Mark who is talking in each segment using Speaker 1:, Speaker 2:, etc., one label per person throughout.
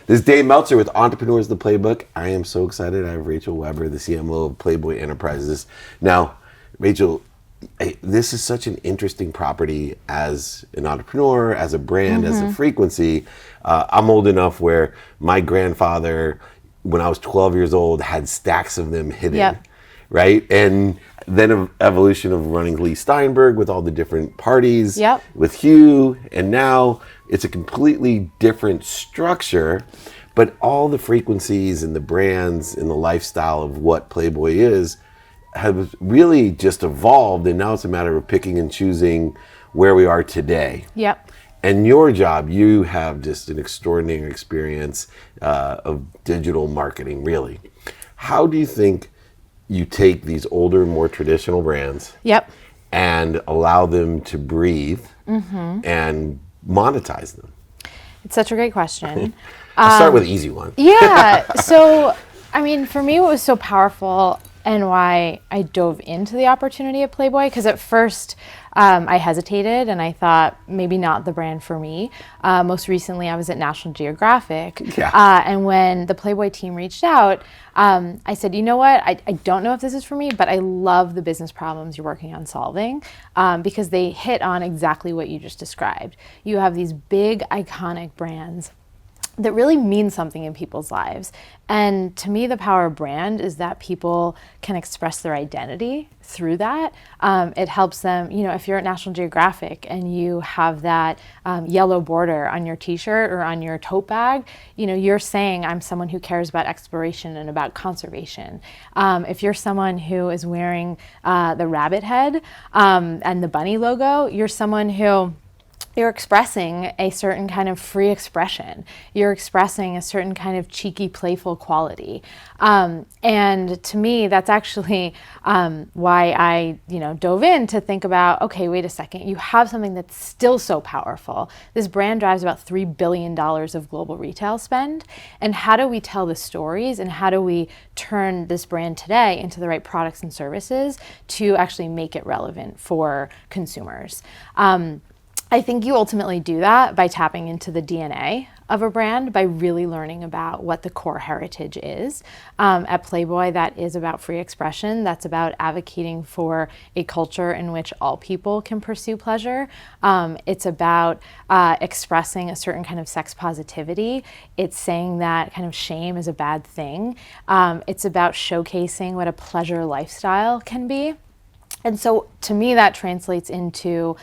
Speaker 1: This is Dave Meltzer with Entrepreneurs, the Playbook. I am so excited. I have Rachel Weber, the CMO of Playboy Enterprises. Now, Rachel, this is such an interesting property as an entrepreneur, as a brand, as a frequency. I'm old enough where my grandfather, when I was 12 years old, had stacks of them hidden, right? And then an evolution of running Lee Steinberg with all the different parties with Hugh, and now it's a completely different structure, but all the frequencies and the brands and the lifestyle of what Playboy is have really just evolved, and now it's a matter of picking and choosing where we are today. And your job, you have just an extraordinary experience of digital marketing, really. How do you think you take these older, more traditional brands and allow them to breathe and monetize them?
Speaker 2: It's such a great question.
Speaker 1: I'll start with an easy one.
Speaker 2: So, I mean, for me, what was so powerful and why I dove into the opportunity at Playboy, because at first I hesitated and I thought maybe not the brand for me. Most recently, I was at National Geographic. And when the Playboy team reached out, I said, you know what, I don't know if this is for me, but I love the business problems you're working on solving, because they hit on exactly what you just described. You have these big, iconic brands that really mean something in people's lives. And to me, the power of brand is that people can express their identity through that. It helps them, you know, if you're at National Geographic and you have that yellow border on your t-shirt or on your tote bag, you know, you're saying, I'm someone who cares about exploration and about conservation. If you're someone who is wearing the rabbit head and the bunny logo, you're someone who you're expressing a certain kind of free expression. You're expressing a certain kind of cheeky, playful quality. And to me, that's actually why I, dove in to think about, okay, wait a second, you have something that's still so powerful. This brand drives about $3 billion of global retail spend. And how do we tell the stories and how do we turn this brand today into the right products and services to actually make it relevant for consumers? I think you ultimately do that by tapping into the DNA of a brand, by really learning about what the core heritage is. At Playboy, that is about free expression. That's about advocating for a culture in which all people can pursue pleasure. It's about expressing a certain kind of sex positivity. It's saying that kind of shame is a bad thing. It's about showcasing what a pleasure lifestyle can be. And so to me, that translates into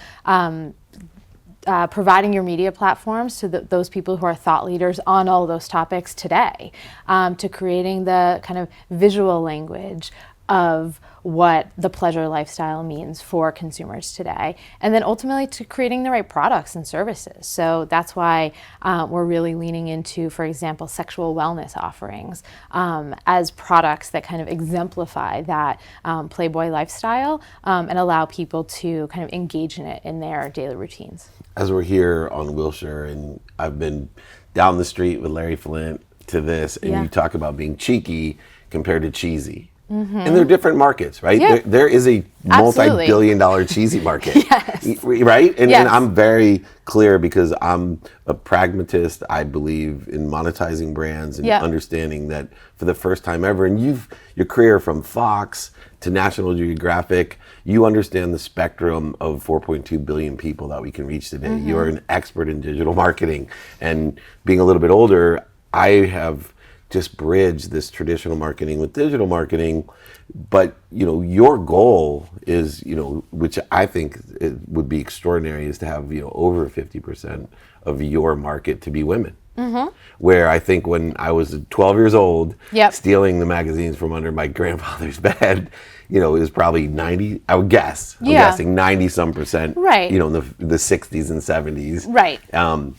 Speaker 2: providing your media platforms to those people who are thought leaders on all those topics today, to creating the kind of visual language of what the pleasure lifestyle means for consumers today, and then ultimately to creating the right products and services. So that's why we're really leaning into, for example, sexual wellness offerings as products that kind of exemplify that Playboy lifestyle and allow people to kind of engage in it in their daily routines.
Speaker 1: As we're here on Wilshire, and I've been down the street with Larry Flint to this, and you talk about being cheeky compared to cheesy. And they're different markets, right? There is a multi-billion-dollar cheesy market, right? And I'm very clear because I'm a pragmatist. I believe in monetizing brands and understanding that for the first time ever, and your career from Fox to National Geographic, you understand the spectrum of 4.2 billion people that we can reach today. You're an expert in digital marketing, and being a little bit older, I have just bridge this traditional marketing with digital marketing. But your goal is, which I think it would be extraordinary, is to have over 50% of your market to be women. Where I think when I was 12 years old, stealing the magazines from under my grandfather's bed, it was probably 90, I would guess. I'm guessing 90-some%, in the 60s and 70s.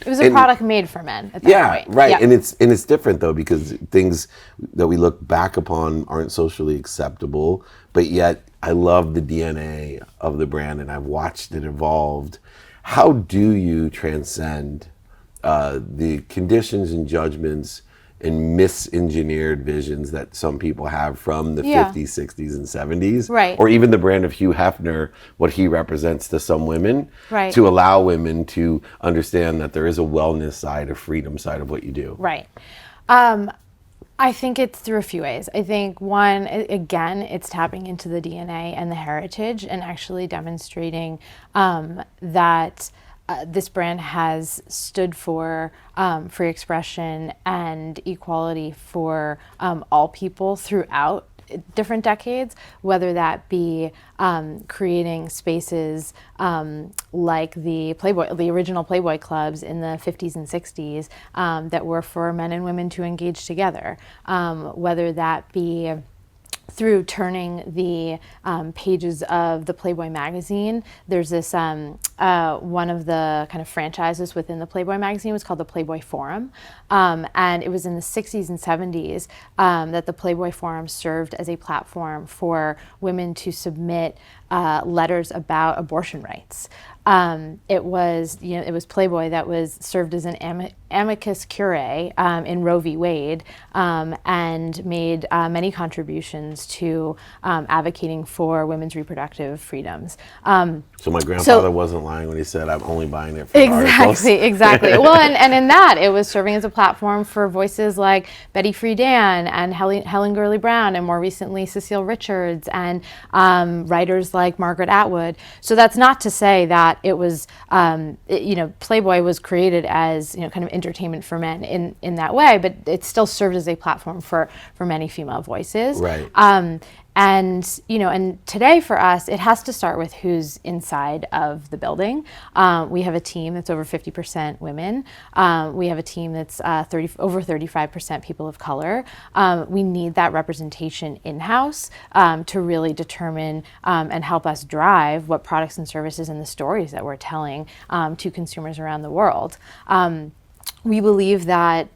Speaker 2: It was a product made for men at that point.
Speaker 1: And it's different though, because things that we look back upon aren't socially acceptable, but yet I love the DNA of the brand and I've watched it evolve. How do you transcend the conditions and judgments and misengineered visions that some people have from the
Speaker 2: Yeah.
Speaker 1: 50s, 60s, and 70s.
Speaker 2: Right.
Speaker 1: Or even the brand of Hugh Hefner, what he represents to some women,
Speaker 2: Right.
Speaker 1: to allow women to understand that there is a wellness side, a freedom side of what you do.
Speaker 2: Right. I think it's through a few ways. I think one, again, it's tapping into the DNA and the heritage and actually demonstrating that this brand has stood for free expression and equality for all people throughout different decades, whether that be creating spaces like the original Playboy clubs in the 50s and 60s that were for men and women to engage together, whether that be through turning the pages of the Playboy magazine. There's this, one of the kind of franchises within the Playboy magazine was called the Playboy Forum. And it was in the 60s and 70s that the Playboy Forum served as a platform for women to submit letters about abortion rights. It was Playboy that was served as an amicus curiae in Roe v. Wade, and made many contributions to advocating for women's reproductive freedoms.
Speaker 1: So my grandfather wasn't lying when he said, I'm only buying it for the articles.
Speaker 2: Exactly. Well, and in that, it was serving as a platform for voices like Betty Friedan and Helen Gurley Brown, and more recently Cecile Richards, and writers like Margaret Atwood. So that's not to say that it was, Playboy was created as, kind of entertainment for men in that way, but it still served as a platform for many female voices.
Speaker 1: Right.
Speaker 2: And today for us, it has to start with who's inside of the building. We have a team that's over 50% women. We have a team that's over 35% people of color. We need that representation in-house to really determine and help us drive what products and services and the stories that we're telling to consumers around the world. We believe that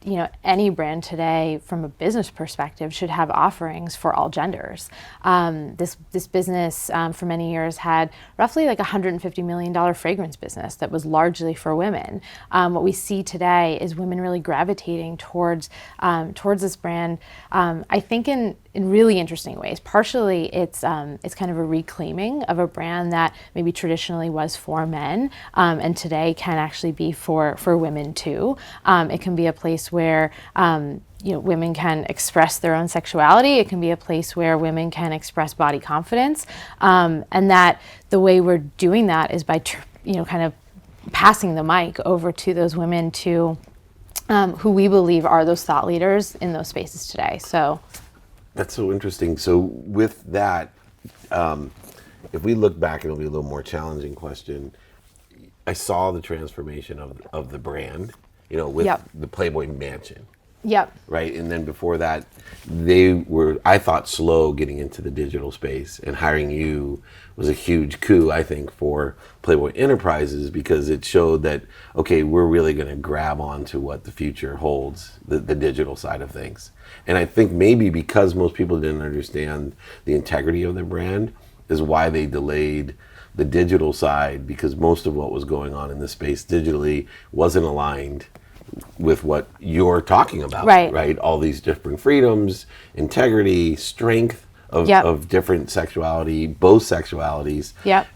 Speaker 2: any brand today, from a business perspective, should have offerings for all genders. This business for many years had roughly like $150 million fragrance business that was largely for women. What we see today is women really gravitating towards this brand. I think in really interesting ways. Partially, it's kind of a reclaiming of a brand that maybe traditionally was for men, and today can actually be for women too. It can be a place where women can express their own sexuality. It can be a place where women can express body confidence, and that the way we're doing that is by kind of passing the mic over to those women who we believe are those thought leaders in those spaces today. So.
Speaker 1: That's so interesting. So with that, if we look back, it'll be a little more challenging question. I saw the transformation of the brand, with the Playboy Mansion.
Speaker 2: Yep.
Speaker 1: Right. And then before that, they were, I thought, slow getting into the digital space, and hiring you was a huge coup, I think, for Playboy Enterprises, because it showed that, okay, we're really going to grab onto what the future holds, the digital side of things. And I think maybe because most people didn't understand the integrity of their brand is why they delayed the digital side, because most of what was going on in the space digitally wasn't aligned with what you're talking about, right? All these different freedoms, integrity, strength of different sexuality, both sexualities.
Speaker 2: Yep.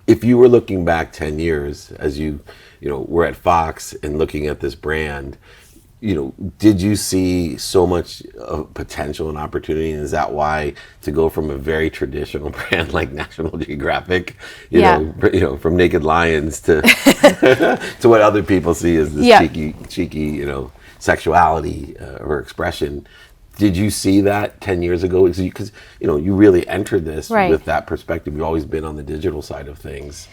Speaker 1: If you were looking back 10 years, as you were at Fox and looking at this brand, did you see so much potential and opportunity? And is that why to go from a very traditional brand like National Geographic, from Naked Lions to to what other people see as this cheeky, sexuality or expression? Did you see that 10 years ago? Because you really entered this with that perspective. You've always been on the digital side of things.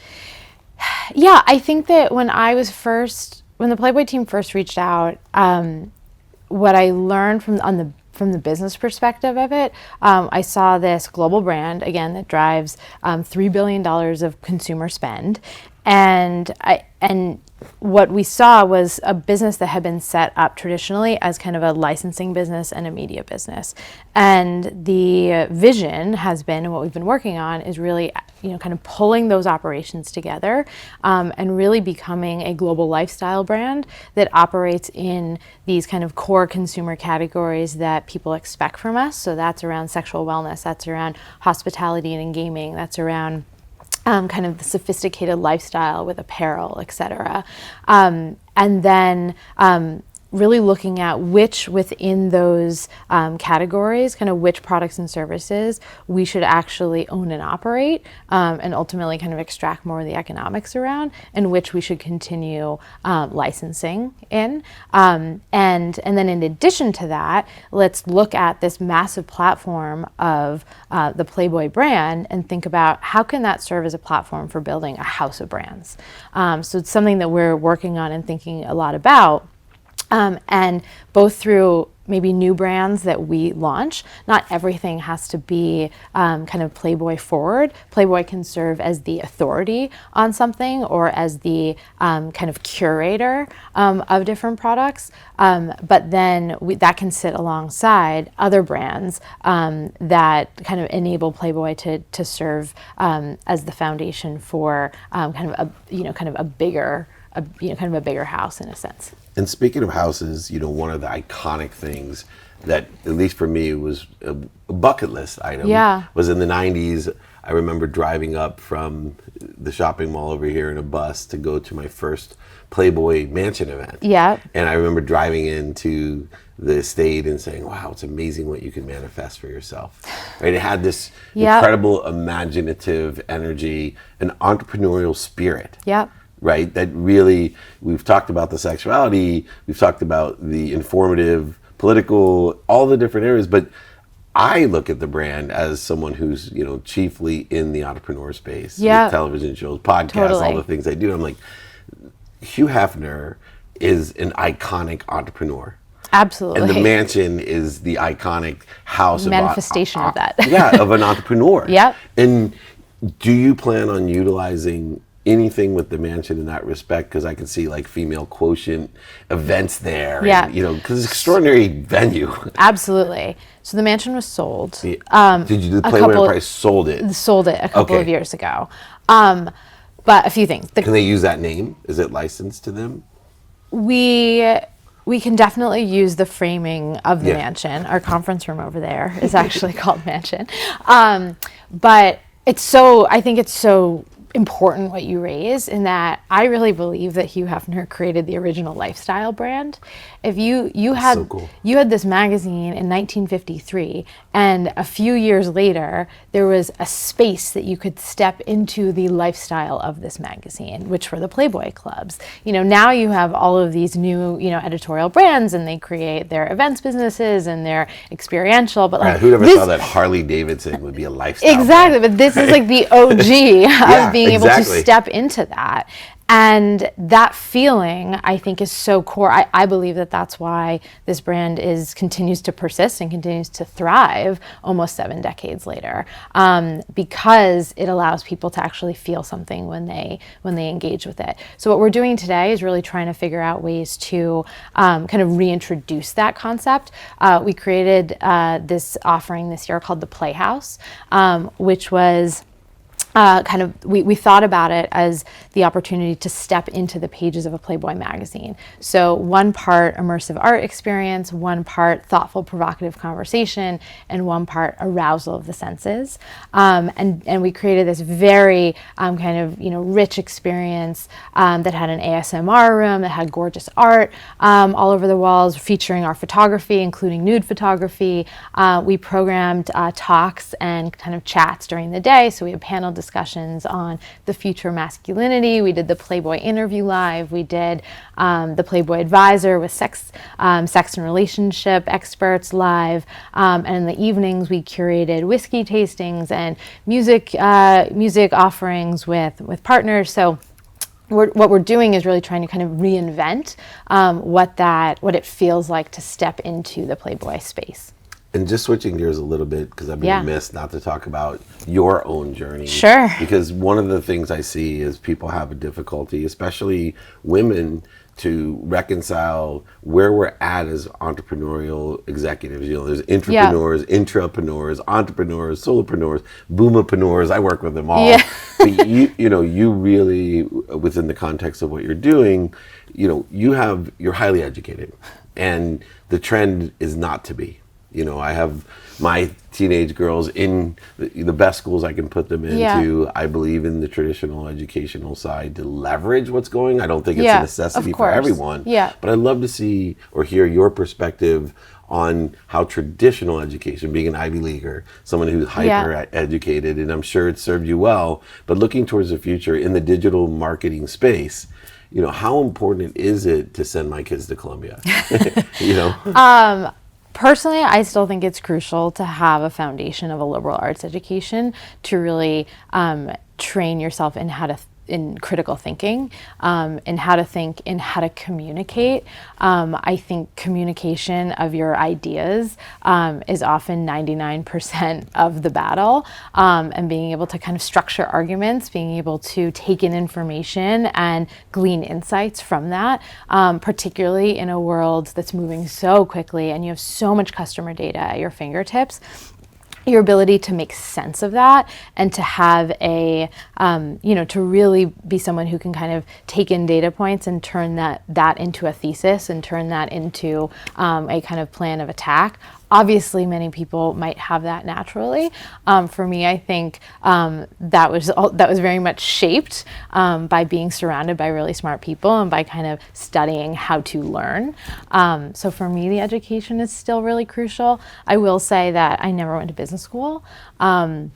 Speaker 2: Yeah, I think that when the Playboy team first reached out, what I learned from the business perspective of it, I saw this global brand again that drives $3 billion of consumer spend, and what we saw was a business that had been set up traditionally as kind of a licensing business and a media business. And the vision has been, and what we've been working on is really, kind of pulling those operations together, and really becoming a global lifestyle brand that operates in these kind of core consumer categories that people expect from us. So that's around sexual wellness, that's around hospitality and gaming, that's around kind of the sophisticated lifestyle with apparel, et cetera. And then really looking at which within those categories, kind of which products and services we should actually own and operate, and ultimately kind of extract more of the economics around, and which we should continue licensing in. And then in addition to that, let's look at this massive platform of the Playboy brand and think about how can that serve as a platform for building a house of brands. So it's something that we're working on and thinking a lot about. And both through maybe new brands that we launch, not everything has to be kind of Playboy forward. Playboy can serve as the authority on something or as the kind of curator of different products. But then that can sit alongside other brands that kind of enable Playboy to serve as the foundation for kind of a bigger house in a sense.
Speaker 1: And speaking of houses, one of the iconic things that, at least for me, was a bucket list item was in the 90s. I remember driving up from the shopping mall over here in a bus to go to my first Playboy Mansion event.
Speaker 2: Yeah.
Speaker 1: And I remember driving into the estate and saying, wow, it's amazing what you can manifest for yourself. Right? It had this incredible imaginative energy, an entrepreneurial spirit.
Speaker 2: Yeah.
Speaker 1: Right? That really, we've talked about the sexuality, we've talked about the informative, political, all the different areas, but I look at the brand as someone who's, chiefly in the entrepreneur space. With television shows, podcasts, all the things I do. I'm like, Hugh Hefner is an iconic entrepreneur.
Speaker 2: Absolutely.
Speaker 1: And the mansion is the iconic house
Speaker 2: manifestation of that.
Speaker 1: Of an entrepreneur.
Speaker 2: Yep.
Speaker 1: And do you plan on utilizing anything with the mansion in that respect? Because I can see like female quotient events there.
Speaker 2: Yeah.
Speaker 1: And, because it's an extraordinary venue.
Speaker 2: Absolutely. So the mansion was sold.
Speaker 1: Did you do the Playboy Enterprise sold it?
Speaker 2: Sold it a couple of years ago. But a few things.
Speaker 1: Can they use that name? Is it licensed to them?
Speaker 2: We can definitely use the framing of the mansion. Our conference room over there is actually called Mansion. But I think it's so important what you raise, in that I really believe that Hugh Hefner created the original lifestyle brand. If you had
Speaker 1: so cool.
Speaker 2: You had this magazine in 1953, and a few years later there was a space that you could step into the lifestyle of this magazine, which were the Playboy clubs. Now you have all of these new editorial brands, and they create their events businesses and their experiential. But
Speaker 1: who'd ever thought that Harley Davidson would be a lifestyle
Speaker 2: exactly
Speaker 1: brand?
Speaker 2: But this is like the OG of being able to step into that. And that feeling, I think, is so core. I believe that that's why this brand continues to persist and continues to thrive almost 7 decades later, because it allows people to actually feel something when they engage with it. So what we're doing today is really trying to figure out ways to kind of reintroduce that concept. We created this offering this year called the Playhouse, which was we thought about it as the opportunity to step into the pages of a Playboy magazine. So one part immersive art experience, one part thoughtful, provocative conversation, and one part arousal of the senses. And we created this very rich experience that had an ASMR room, that had gorgeous art all over the walls, featuring our photography, including nude photography. We programmed talks and kind of chats during the day. So we had panel discussions on the future masculinity. We did the Playboy interview live. We did the Playboy advisor with sex and relationship experts live. And in the evenings, we curated whiskey tastings and music offerings with partners. So what we're doing is really trying to kind of reinvent what it feels like to step into the Playboy space.
Speaker 1: And just switching gears a little bit, because I've been remiss not to talk about your own journey.
Speaker 2: Sure.
Speaker 1: Because one of the things I see is people have a difficulty, especially women, to reconcile where we're at as entrepreneurial executives. You know, there's entrepreneurs, intrapreneurs, entrepreneurs, solopreneurs, boomapreneurs. I work with them all. Yeah. But you really, within the context of what you're doing, you're highly educated, and the trend is not to be. I have my teenage girls in the best schools I can put them into. Yeah. I believe in the traditional educational side to leverage what's going. I don't think it's a necessity for everyone. Yeah. But I'd love to see or hear your perspective on how traditional education, being an Ivy Leaguer, someone who's hyper educated, and I'm sure it served you well, but looking towards the future in the digital marketing space, how important is it to send my kids to Columbia?
Speaker 2: Personally, I still think it's crucial to have a foundation of a liberal arts education to really train yourself in in critical thinking, in how to think, in how to communicate. I think communication of your ideas is often 99% of the battle, and being able to kind of structure arguments, being able to take in information and glean insights from that, particularly in a world that's moving so quickly and you have so much customer data at your fingertips. Your ability to make sense of that and to have to really be someone who can kind of take in data points and turn that into a thesis and turn that into a kind of plan of attack. Obviously, many people might have that naturally. For me, I think that was very much shaped by being surrounded by really smart people and by kind of studying how to learn. So for me, the education is still really crucial. I will say that I never went to business school, and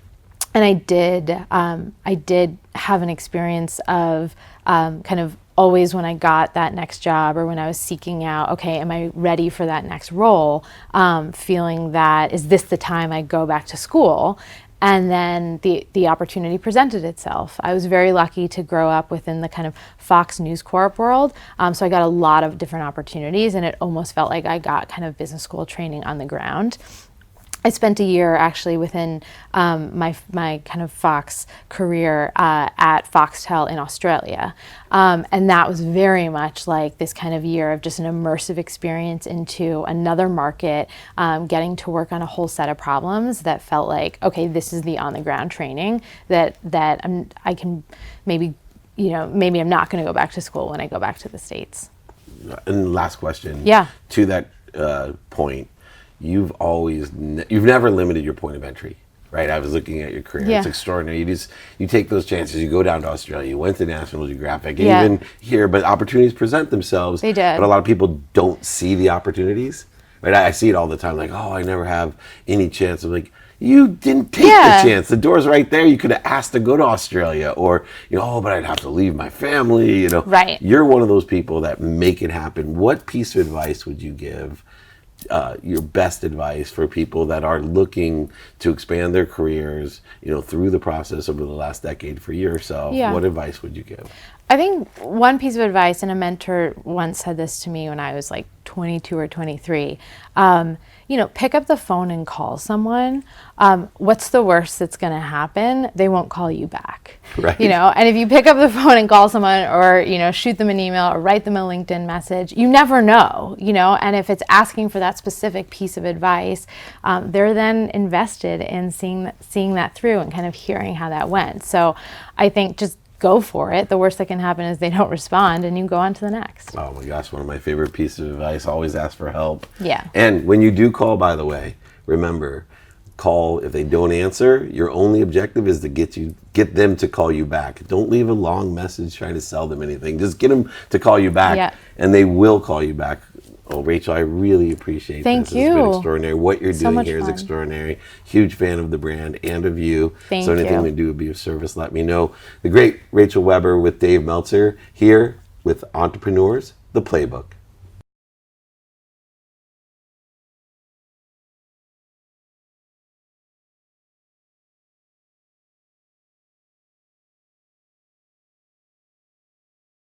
Speaker 2: I did have an experience of kind of always when I got that next job or when I was seeking out, okay, am I ready for that next role? Feeling that, is this the time I go back to school? And then the opportunity presented itself. I was very lucky to grow up within the kind of Fox News Corp world. So I got a lot of different opportunities, and it almost felt like I got kind of business school training on the ground. I spent a year actually within my kind of Fox career at Foxtel in Australia. And that was very much like this kind of year of just an immersive experience into another market, getting to work on a whole set of problems that felt like, okay, this is the on the ground training that I can maybe I'm not going to go back to school when I go back to the States.
Speaker 1: And last question. Yeah. To that point. You've never limited your point of entry, right? I was looking at your career. Yeah. It's extraordinary. You take those chances. You go down to Australia. You went to National Geographic, even here, but opportunities present themselves.
Speaker 2: They did.
Speaker 1: But a lot of people don't see the opportunities, right? I see it all the time. Like, oh, I never have any chance. I'm like, you didn't take the chance. The door's right there. You could have asked to go to Australia, or but I'd have to leave my family.
Speaker 2: Right.
Speaker 1: You're one of those people that make it happen. What piece of advice would you give? Your best advice for people that are looking to expand their careers, through the process over the last decade for yourself? Yeah. What advice would you give?
Speaker 2: I think one piece of advice, and a mentor once said this to me when I was like 22 or 23, pick up the phone and call someone. What's the worst that's going to happen? They won't call you back. Right. And if you pick up the phone and call someone, or, shoot them an email or write them a LinkedIn message, you never know, and if it's asking for that specific piece of advice, they're then invested in seeing that through and kind of hearing how that went. So I think just go for it. The worst that can happen is they don't respond and you go on to the next.
Speaker 1: Oh my gosh, one of my favorite pieces of advice, always ask for help.
Speaker 2: Yeah.
Speaker 1: And when you do call, by the way, remember, call. If they don't answer, your only objective is to get them to call you back. Don't leave a long message trying to sell them anything. Just get them to call you back, and they will call you back. Oh, Rachel, I really appreciate this.
Speaker 2: Thank you.
Speaker 1: It's been extraordinary. What you're doing here is extraordinary. Huge fan of the brand and of you.
Speaker 2: Thank you.
Speaker 1: So anything we do would be of service, let me know. The great Rachel Weber with Dave Meltzer here with Entrepreneurs, the Playbook.